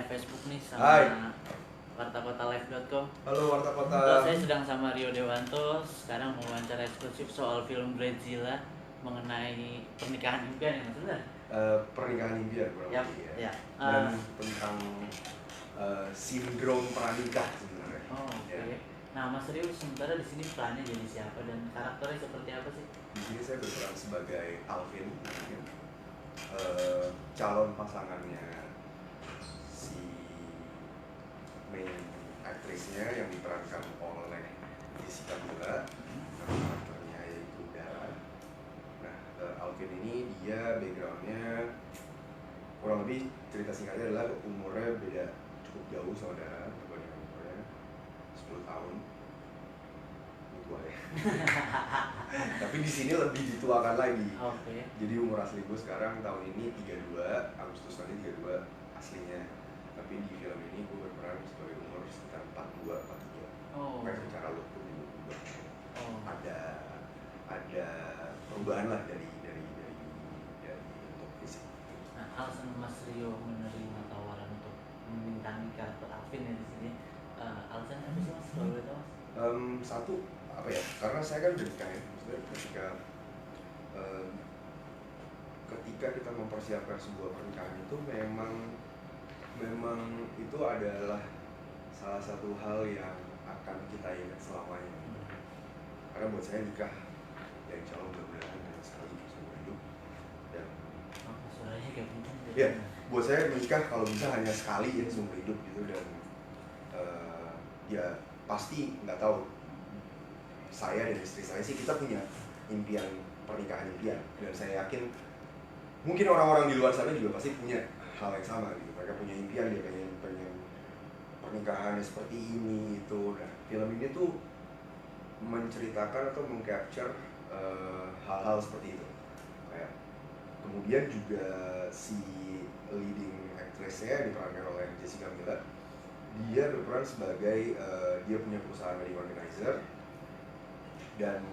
live Facebook nih Hai. sama wartakotalive.com. Halo Warta Kota. Saya sedang sama Rio Dewanto. Sekarang mau wawancara eksklusif soal film Bradzilla mengenai pernikahan impian ya maksudnya. Pernikahan impian kurang Yap, lebih ya. Dan tentang sindrom pranikah sebenarnya. Oh, oke. Ya. Nah, Mas Rio sementara di sini perannya jadi siapa dan karakternya seperti apa sih? Di sini saya berperan sebagai Alvin, calon pasangannya si main aktrisnya yang diperankan oleh Jessica Mila. Karakternya yaitu Dara. Nah, Alvin ini dia backgroundnya kurang lebih cerita singkatnya adalah umurnya beda cukup jauh sama Dara, dibandingkan umurnya 10 tahun. Ini tua ya. Tapi di sini lebih dituakan lagi. Oke. Jadi umur asli gue sekarang tahun ini 32, Agustus nanti 32 aslinya. Tapi di film ini gue berperan sebagai umur sekitar 42, 43. Oh. Kayak secara look pun juga berubah. Oh. Ada perubahan lah dari untuk fisik. Nah, alasan Mas Rio menerima tawaran untuk membintangi karakter Alvin ya di sini, alasannya apa sih Mas? Kalau boleh tahu Mas? Satu apa ya? Karena saya kan udah nikah ya. Maksudnya ketika kita mempersiapkan sebuah pernikahan itu memang itu adalah salah satu hal yang akan kita ingat selamanya. Karena buat saya nikah ya insya Allah mudah-mudahan hanya sekali seumur hidup. Dan suaranya kayak kenceng ya, buat saya menikah kalau bisa hanya sekali ya seumur hidup gitu. Dan ya pasti nggak tahu, saya dan istri saya sih kita punya impian pernikahan impian, dan saya yakin mungkin orang-orang di luar sana juga pasti punya hal yang sama gitu. Mereka punya impian, dia pengen pernikahan seperti ini itu. Nah, film ini tuh menceritakan atau mengcapture hal-hal seperti itu. Kayak kemudian juga si leading actress-nya diperankan oleh Jessica Mila. Dia berperan sebagai dia punya perusahaan wedding organizer, dan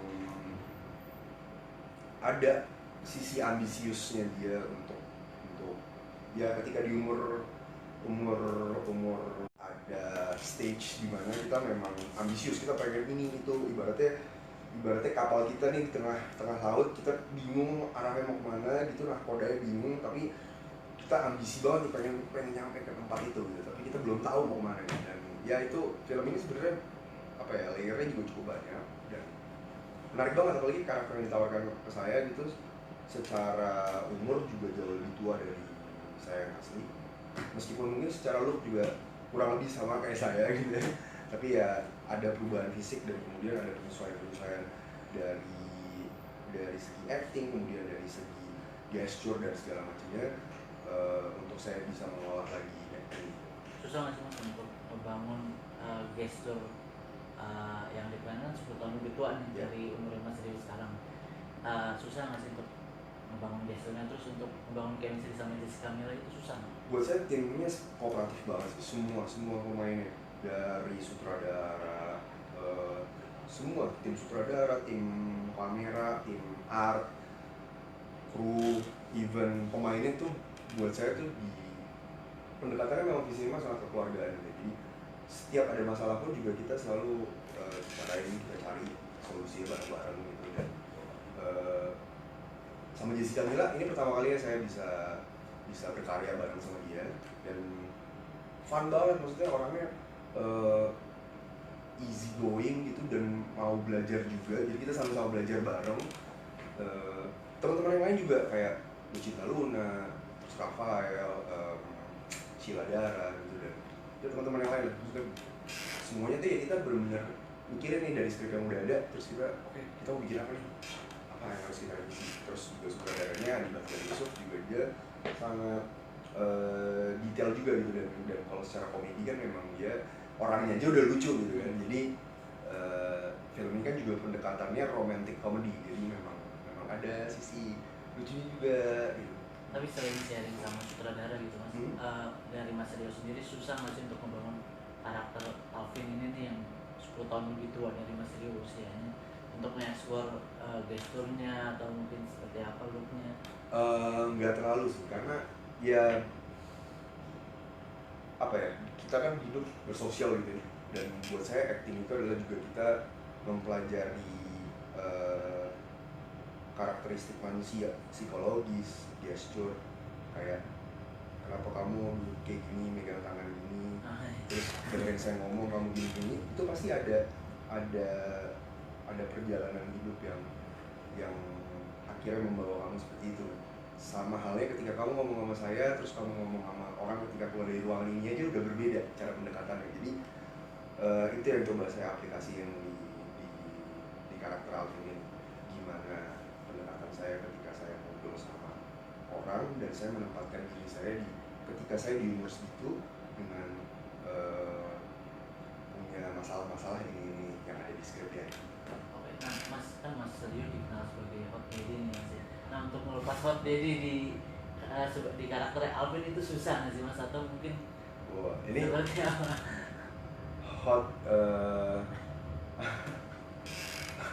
ada sisi ambisiusnya dia untuk ya ketika di umur ada stage di mana kita memang ambisius, kita pengen ini itu, ibaratnya kapal kita nih di tengah laut, kita bingung arahnya mau kemana gitu, nahkodanya bingung, tapi kita ambisi banget nih, pengen nyampe ke tempat itu gitu, tapi kita belum tahu mau kemana. Dan ya itu film ini sebenarnya apa ya, layernya juga cukup banyak dan menarik banget, apalagi karakter yang ditawarkan ke saya gitu secara umur juga jauh lebih tua dari saya yang asli, meskipun mungkin secara look juga kurang lebih sama kayak saya gitu ya, tapi ya ada perubahan fisik dan kemudian ada penyesuaian dari segi acting, kemudian dari segi gesture dan segala macamnya, untuk saya bisa mengolah lagi acting. Susah nggak sih Mas untuk membangun gestur yang diperankan 10 tahun lebih tua nih dari umur Mas Rio sekarang? Susah nggak sih untuk membangun gesturnya, terus untuk membangun chemistry sama Jessica Mila itu susah nggak? Buat saya timnya kooperatif banget sih, semua pemainnya, dari sutradara, semua tim sutradara, tim kamera, tim art, kru, even pemainnya tuh buat saya tuh di pendekatannya memang visi sangat kekeluargaan. Jadi setiap ada masalah pun juga kita selalu kita cari solusi bareng-bareng gitu. Dan sama Jessica Mila ini pertama kalinya saya bisa berkarya bareng sama dia, dan fun banget, maksudnya orangnya easy going gitu dan mau belajar juga, jadi kita sama-sama belajar bareng. Teman-teman yang lain juga kayak Lucinta Luna, Rafael, Sheila Dara gitu, dan teman-teman yang lain, maksudnya semuanya tuh ya kita benar-benar mikirin nih dari skrip yang udah ada, terus kita kita mau bikin apa nih, apa yang harus kita revisi. Terus juga sutradaranya Adibat dari Yusuf juga dia sangat detail juga gitu, dan kalau secara komedi kan memang dia orangnya aja udah lucu gitu kan. Jadi film ini kan juga pendekatannya romantic comedy, jadi memang ada sisi lucunya juga gitu. Tapi selain sharing sama sutradara gitu Mas, dari Mas Rio sendiri susah nggak sih untuk membangun karakter Alvin ini nih yang 10 tahun lebih tua dari Mas Rio usianya, untuk mengeksplor gesturnya atau mungkin seperti apa looknya? Nggak terlalu sih, karena ya apa ya, kita kan hidup bersosial gitu ya. Dan buat saya acting itu adalah juga kita mempelajari karakteristik manusia, psikologis, gesture, kayak kenapa kamu kayak gini, megang tangan gini, terus dengerin saya ngomong kamu gini-gini, itu pasti ada perjalanan hidup yang akhirnya membawa kamu seperti itu. Sama halnya ketika kamu ngomong sama saya, terus kamu ngomong sama orang ketika keluar dari ruangan ini aja udah berbeda cara pendekatannya. Jadi itu yang coba saya aplikasikan di karakter Alvin ini. Gimana pendekatan saya ketika saya ngobrol sama orang, dan saya menempatkan diri saya ketika saya di umur segitu dengan punya masalah-masalah ini yang ada di skripnya. Oke, nah Mas Rio dikenal sebagai hot daddy nih Mas ya. Nah untuk melepas hot daddy di karakter Alvin itu susah nggak sih Mas, atau mungkin ini seperti apa? hot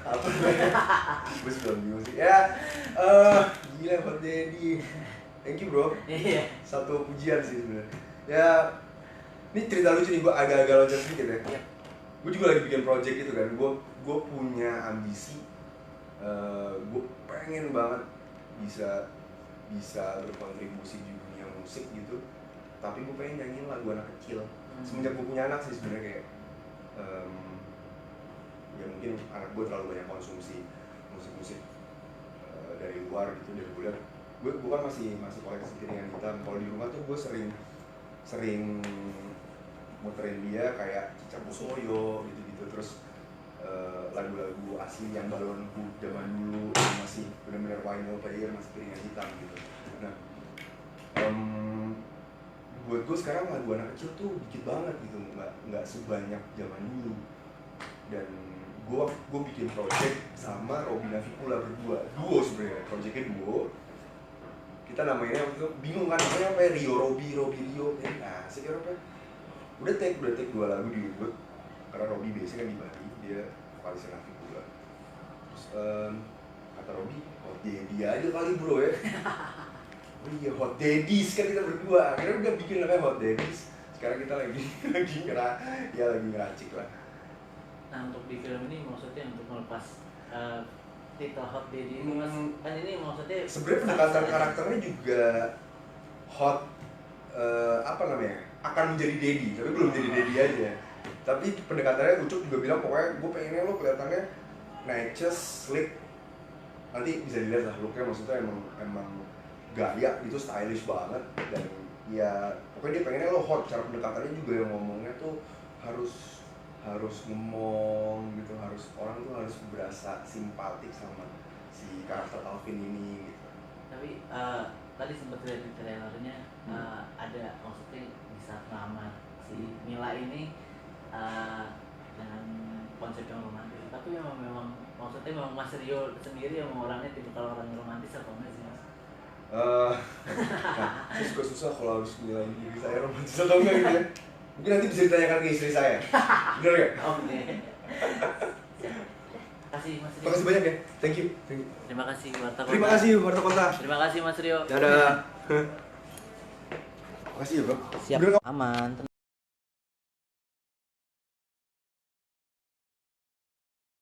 apa namanya? Gue sebelum bingung sih ya. Gila hot daddy, thank you bro. Iya. Satu pujian sih sebenarnya ya. Ini cerita lucu nih, gue agak-agak loncat sedikit ya. Iya. Gue juga lagi bikin project gitu kan. Gue punya ambisi, gue pengen banget bisa berkontribusi di dunia musik gitu. Tapi gue pengen nyanyiin lagu anak kecil. Semenjak gue punya anak sih sebenarnya, kayak ya mungkin anak gue terlalu banyak konsumsi musik dari luar gitu. Dan gue kan masih koleksi piringan hitam. Kalau di rumah tuh gue sering muterin dia kayak Cica Pusoyo gitu-gitu, terus lagu-lagu asli yang balonku zaman dulu masih benar-benar vinyl player, masih piringan hitam gitu. Nah, buat gue sekarang lagu anak kecil tuh dikit banget gitu, nggak sebanyak zaman dulu. Dan gue bikin project sama Robby Navikula berdua, duo sebenarnya, projectnya duo. Kita namanya waktu itu bingung kan, namanya apa ya, Rio Robby Rio. Nah, saya kira apa? Udah take 2 lagu di Ubud, karena Robby biasanya kan di Bali, dia vokalisnya Navikula. Terus kata Robby, hot daddy aja kali bro ya. Oh iya, hot daddies kan kita berdua. Akhirnya udah bikin namanya hot daddies. Sekarang kita lagi ngeracik lah. Nah untuk di film ini maksudnya untuk melepas titel hot daddy ini Mas, kan ini maksudnya sebenarnya pendekatan karakternya juga hot, apa namanya, akan menjadi daddy, tapi belum jadi daddy aja. Tapi pendekatannya Ucup juga bilang pokoknya gue pengennya lo kelihatannya nice, slick. Nanti bisa dilihat lah looknya, maksudnya emang gaya gitu, stylish banget. Dan ya pokoknya dia pengennya lo hot. Cara pendekatannya juga yang ngomongnya tuh harus ngomong gitu, orang tuh harus berasa simpatik sama si karakter Alvin ini gitu. Tapi tadi sempat lihat di trailernya ada maksudnya di saat ngelamar si Mila ini dengan konsep yang romantis. Tapi memang maksudnya memang Mas Rio sendiri yang orangnya tipikal orang yang romantis apa enggak sih Mas? Nah, itu juga susah kalau harus nilai diri saya romantis atau enggak gitu ya. Mungkin nanti bisa ditanyakan ke istri saya. Bener gak? Oke. Terima kasih Mas Rio. Terima kasih banyak ya. Thank you. Terima kasih Warta Kota. Terima kasih Warta Kota. Terima kasih Mas Rio. Dadah. Makasih ya bro. Siap. Aman.